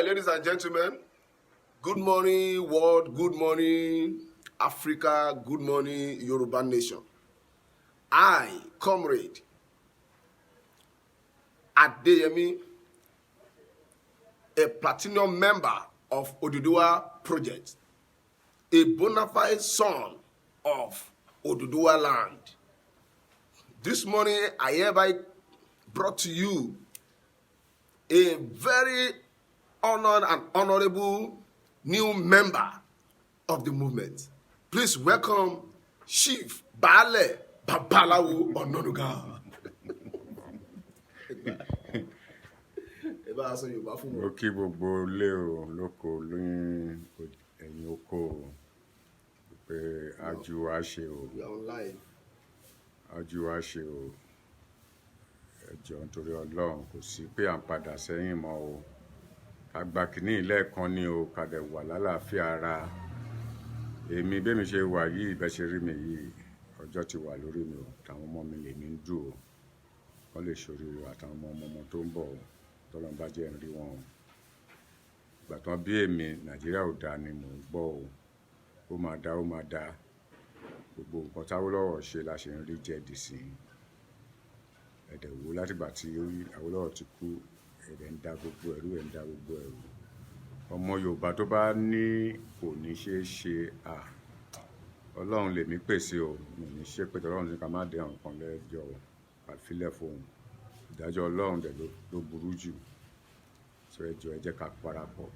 ladies and gentlemen. Good morning, world. Good morning, Africa. Good morning, Yoruba nation. I, comrade Adeyemi, a platinum member of Oduduwa project, a bona fide son of Oduduwa land. This morning, I hereby brought to you a very honored and honorable new member of the movement. Please welcome Chief Baale Babalawo Ononuga. Mo kí gbogbo ilé o lóko lóyún ẹ̀yìn oko pé ajú wa ṣe o. Ajú wa ṣe o. Ẹ jọ̀ọ́ nítorí Ọlọ́run kò sí pé à ń padà sẹ́yìn mọ́ o. Ká gba kìíní lẹ́ẹ̀kan ni o, ká dẹ̀ wà lálàáfíà ara. Èmi bẹ́ẹ̀ mi ṣe wà yìí bẹ́ẹ̀ ṣe rí mi yìí ọjọ́ ti wà lórí mi o. Táwọn ọmọ mi lèmi ń dù o. Wọ́n lè ṣoríire àtàwọn ọmọ tó ń bọ̀ o. Tọ́lọ́run bá jẹ́ ń rí wọn o. Ìgbà tán bí èmi Nàìjíríà ò dáa ni mò ń gbọ́ o. Ó máa dá ó máa dá. Gbogbo nǹkan t'Awólọ́wọ̀ ṣe la ṣe ń rí jẹ́ dì sí. Ẹ̀dẹ̀ wò látìgbà tí Awólọ́wọ̀ ti kú ẹ̀dẹ̀ ń da gbogbo ẹ̀rú ẹ̀ ń da gbogbo ẹ̀rú. Ọmọ Yorùbá tó bá ní kò ní ṣeé ṣe Ọlọ́run lèmi pèsè o. Mi ní ṣe pé Ọlọ́run ní ká má dé àwọn kan lẹ́jọ́ o. Àfilẹ̀ fóun. Ìdájọ́ Ọlọ́run dẹ̀ ló burú jù. So ẹ jọ̀ọ́ ẹ jẹ́ ká parapọ̀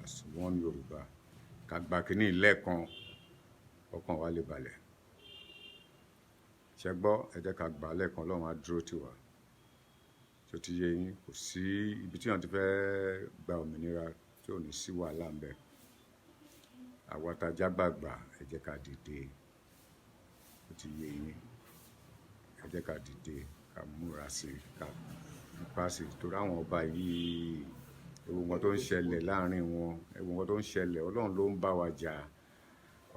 as one Yorùbá. Ká gba kìíní lẹ́ẹ̀kan ọkàn wa lè balẹ̀. Ṣé gbọ́ ẹ jẹ́ ká gbà lẹ́ẹ̀kan Ọlọ́run á dúró tì wá. Tó ti yé yín kò sí ibi tí wọ́n ti fẹ́ gba òmìnira tí ò ní sí wàhálà ń bẹ. Àwa tá jágbàgbà ẹ jẹ́ ká dìde. Tó ti yé yín ẹ jẹ́ ká dìde ká múra sí ká nípa sí torí àwọn ọba yìí ewu nǹkan tó ń ṣẹlẹ̀ láàrin wọn ewu nǹkan tó ń ṣẹlẹ̀ Ọlọ́run ló ń bá wa jà.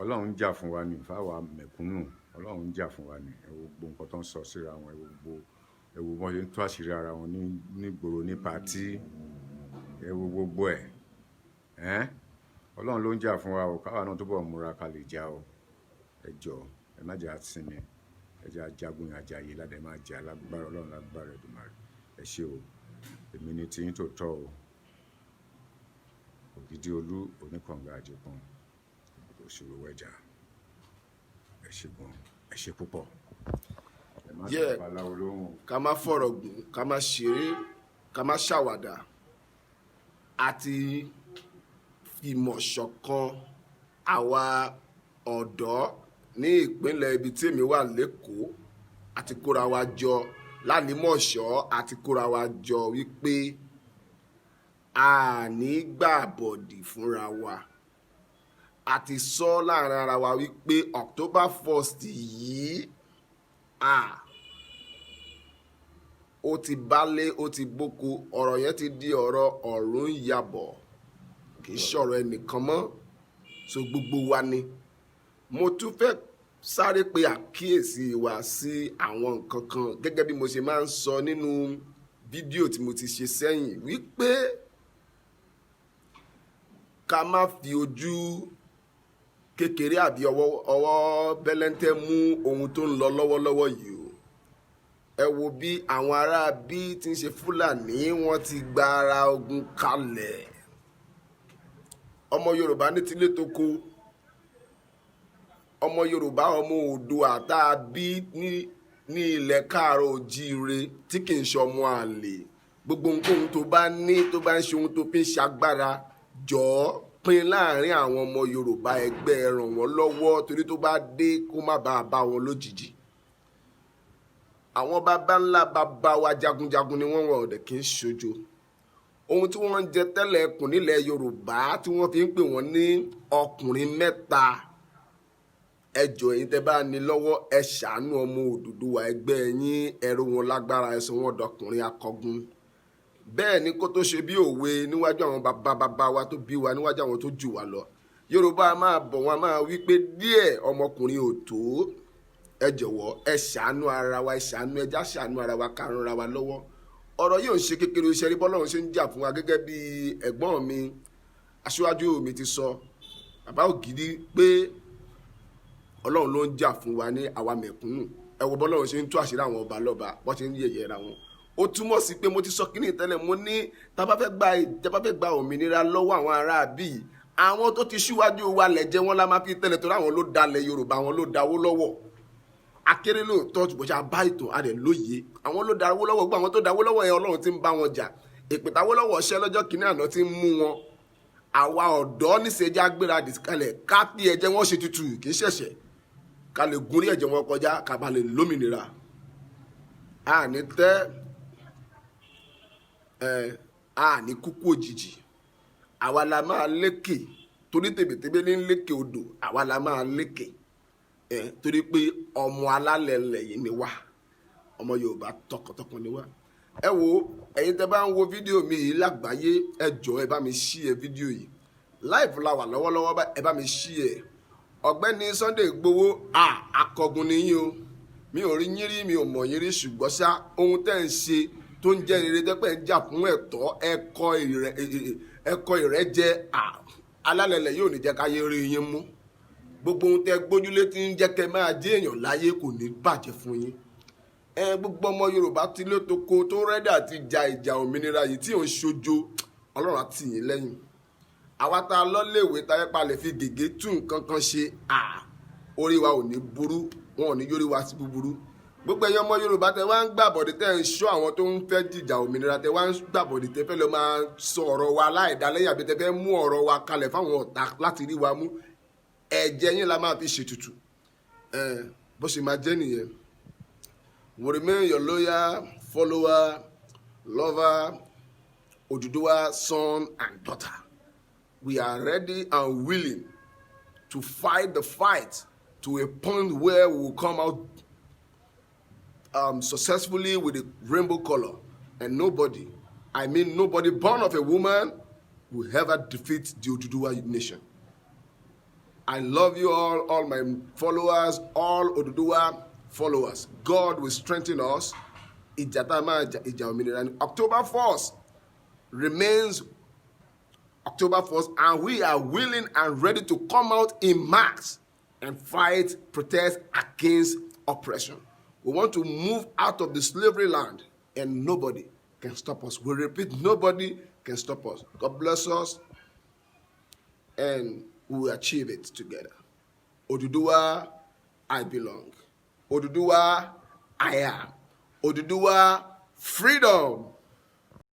Ọlọ́run ń jà fún wa ní fáwa mẹ̀kúnnù. Ọlọ́run ń jà fún wa ní gbogbo nǹkan tó ń sọ síra wọn ewu wọn ṣe ń tú àṣírí ara wọn nígboro ní pàtí gbogbo ẹ̀ Ọlọ́run ló ń jà fún wa o káwa náà túbọ̀ múra ká lè jà o. Ẹ jọ̀ọ́ ẹ má jẹ́ àsinmi ẹ jẹ́ ajagun àjàyè ládẹ máa jà lágbára Ọlọ́run lágbára Èdùmàrè. Ẹ ṣé o èmi ni tiyín tó tọ́ o Ògìdì Olú oníkànga àjẹkùn òṣèré wẹjà. Ẹ ṣé gan ẹ ṣé púpọ̀. Ká má fọ̀rọ̀ gùn ká má ṣeré ká má ṣàwàdà àti fìmọ̀ ṣọ̀kan àwa ọ̀dọ́ ní ìpínlẹ̀ ibi tí èmi wà lÉkòó àti kóra wa jọ lálìmọ̀ṣọ́ àti kóra wa jọ wípé a ní gbàbọ̀dì fúnra wa. A ti sọ láàrin ara wa wípé October 1st yìí ó ti bálé ó ti bóko ọ̀rọ̀ yẹn ti di ọ̀rọ̀ ọ̀run yabọ̀ kì í ṣọ̀rọ̀ ẹnìkan mọ́ so gbogbo wa ni. Mo tún fẹ́ sáré pe àkíyèsí wa sí àwọn nǹkan kan gẹ́gẹ́ bí mo ṣe máa ń sọ nínú fídíò tí mo ti ṣe sẹ́yìn wípé ká má fi ojú kékeré àbí ọwọ́ bẹ́lẹ́ntẹ́ mú ohun tó ń lọ lọ́wọ́lọ́wọ́ yìí o. Ẹ wo bí àwọn ará bí tí ń ṣe Fúlàní wọ́n ti gba ara ogun kalẹ̀. Ọmọ Yorùbá ní tilé toko ọmọ Yorùbá ọmọ Oòduà tá a bí ní ilẹ̀ Káàárọ̀ Oòjíire tí kì í ṣọmọ àlè. Gbogbo nǹkan tó bá ní tó bá ń ṣe ohun tó fi ń ṣagbára jọ̀ọ́ pín láàrin àwọn ọmọ Yorùbá ẹgbẹ́ ràn wọ́n lọ́wọ́ torí tó bá dé kó má bàa bá wọn lójijì. Àwọn bàbá ńlá bàbá wa jagunjagun ni wọ́n wọ̀ ọ̀dẹ̀ kì í ṣojo. Ohun tí wọ́n ń jẹ tẹ́lẹ̀ kùn nílẹ̀ Yorùbá tí wọ́n fi ń pè wọ́n ní ọkùnrin mẹ́ta. Ẹ jọ̀ọ́ ẹ̀yin tẹ́ bá ní lọ́wọ́ ẹ ṣàánú ọmọ Oduduwa ẹgbẹ́ yín ẹrú wọn lágbára ẹ sọ wọ́n dọkùnrin akọgun. Bẹ́ẹ̀ ni kó tó ṣe bí òwe níwájú àwọn bàbá wa tó bí wa níwájú àwọn tó jù wá lọ. Yorùbá máa bọ̀ wọ́n máa wí pé díẹ̀ ọmọkùnrin ò tó. Ẹ jọ̀wọ́ ẹ ṣàánú ara wa ẹ ṣàánú ẹjá ṣàánú ara wa ká ran ara wa lọ́wọ́. ọ̀rọ̀ yìí ò ń ṣe kékeré iṣẹ́ rí bọ́lọ́run ṣe ń jà fún wa gẹ́gẹ́ bí ẹ̀gbọ́n mi aṣíwájú mi ti sọ bàbá Ògìdì pé ọlọ́run ló ń jà fún wa ní àwa mẹ̀kúnnù ẹ wo bọ́lọ́run ṣe ń tú àṣírí àwọn ọba lọ́ba bọ́ ṣe ń yẹ̀yẹ́ ra wọn. Ó túmọ̀ sí pé mo ti sọ kíní tẹ́lẹ̀ mo ní tá bá fẹ́ gba òmìnira lọ́wọ́ àwọn ará bíi àwọn tó ti ṣíwájú wa lẹ̀jẹ̀ wọn la máa fi tẹ́lẹ̀ torí àwọn ló dalẹ̀ Yorùbá àwọn ló dáwó lọ́wọ́ akéré lóòótọ́ ṣùgbọ́n ṣe abá ètò adẹ̀ lóye àwọn ló dáwó lọ́wọ́ gbọ́ àwọn tó dáwó lọ́wọ́ yẹn Ọlọ́run ti ń bá wọn jà èpè táwó lọ́wọ́ ṣẹ́ lọ́jọ́ kìíní àná ti ń mú wọn àwa ọ̀dọ́ níṣẹ́jà gbéra dìskalẹ̀ ká fi ẹ̀jẹ̀ wọn ṣe tutù kì í ṣẹ̀ṣẹ̀ ká lè gúnrí ẹ̀jẹ̀ wọn kọjá ká bá lè lómìnira àní tẹ́ àní kúkú òjijì àwa la máa lékè torí tèbètèbè ní lékè odò àwa la máa lékè torí pé ọmọ alálẹ̀lẹ̀ yìí ni wá ọmọ Yorùbá tọkàntọkàn ni wá. Ẹ wo ẹ̀yin tẹ́ bá ń wo fídíò mi yìí lágbàáyé ẹ jọ̀ọ́ ẹ bá mi share fídíò yìí live la wà lọ́wọ́lọ́wọ́ bá ẹ bá mi share. Ọ̀gbẹ́ni Sunday Igboho akọgun nìyí o mi ò rí yín rí mi ò mọ̀ yín rí ṣùgbọ́n ṣá ohun tẹ́ ń ṣe tó ń jẹ́ rere tẹ́pẹ́ ń jà fún ẹ̀tọ́ ẹ̀kọ́ ìrẹ́jẹ alálẹ̀lẹ̀ yóò ní jẹ́ káyé rí yín mú gbogbo ohun tẹ́ gbójúlé tí ń jẹ́ kẹ́ máa jẹ́ èèyàn láyé kò ní bàjẹ́ fún yín. Gbogbo ọmọ Yorùbá tí ló tó ko tó rẹ́dà ti ja ìjà òmìnira yìí tí ò ń ṣojo Ọlọ́run á tì yín lẹ́yìn. Àwa tá a lọ léèwé táyé palẹ̀ fi gègé tún nǹkan kan ṣe orí wa ò ní burú wọn ò ní yórí wa sí búburú. Gbogbo ẹ̀yin ọmọ Yorùbá tẹ́ wá ń gbàbọ̀dé tẹ́ ń ṣọ́ àwọn tó ń fẹ́ jìjà òmìnira tẹ́ wá ń gbàbọ̀dé tẹ́ fẹ́ lọ máa sọ ọ̀rọ̀ wa láìdálẹ́yìn àbí tẹ́ fẹ́ mú ọ̀rọ̀ wa kalẹ̀ fáwọn ọ̀tá láti rí wa mú ẹ̀jẹ̀ yín la máa fi ṣètùtù bó ṣe máa jẹ́ nìyẹn. We remain your loyal follower, lover, Oduduwa son and daughter. We are ready and willing to fight the fight to a point where we will come out successfully with a rainbow color, and nobody born of a woman will ever defeat the Oduduwa nation. I love you all my followers, all Oduduwa followers. God will strengthen us. October 1st remains October 1st, and we are willing and ready to come out in mass and fight, protest against oppression. We want to move out of the slavery land, and nobody can stop us. We repeat, nobody can stop us. God bless us, and we will achieve it together. Oduduwa, I belong. Oduduwa, I am. Oduduwa, freedom.